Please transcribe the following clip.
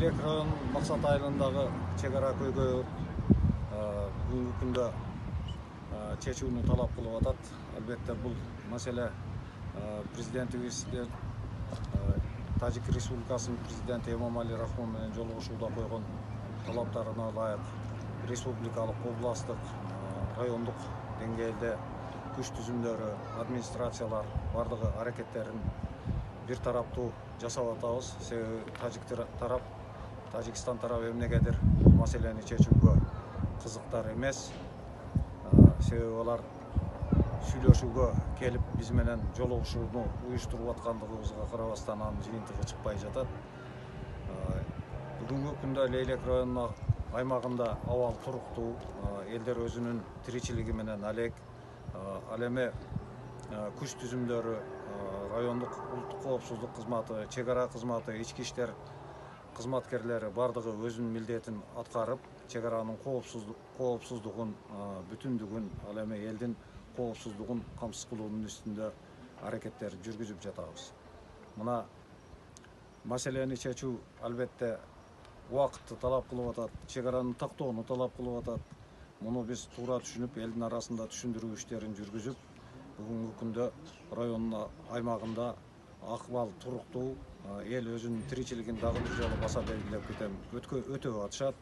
Район Мақсат айылындағы чегара көйгөй бүгінгі күнде чечүүнү талап кылып атат. Албетте бул маселе президентибизге Тажик Республикасынын президенти Эмомали Рахмон менен жолугушууда койгон талаптарына ылайык республикалык, областтык, райондук деңгээлде күч түзүмдөрү, администрациялар бардыгы аракеттерин бир тараптуу жасап атабыз. Себеби Тажикстан тарабы эмнегедир бул маселени чечүүгө кызыктар эмес. Себеби алар сүйлөшүүгө келип биз менен жолугушууну уюштуруп аткандыгыбызга карабастан анын жыйынтыгы чыкпай жатат. Бүгүнкү күндө Лейлек районуна аймагында абал туруктуу, элдер өзүнүн тиричилиги менен алек. Ал эми күч түзүмдөрү, райондук улуттук коопсуздук кызматы, чегара кызматы, ички иштер кызматкерлери бардыгы өзүнүн милдетин аткарып, чегаранын коопсуздугун, бүтүндүгүн, ал эми элдин коопсуздугун камсыз кылуунун үстүндө аракеттер жүргүзүп жатабыз. Мына маселени чечүү албетте убакытты талап кылып атат, чегараны тактоону талап кылып атат. Муну биз туура түшүнүп, элдин арасында түшүндүрүү иштерин жүргүзүп, бүгүнкү күндө районуна аймагында акыбал туруктуу, эл өзүнүн тиричилигин дагы бир жолу баса белгилеп өтө атышат.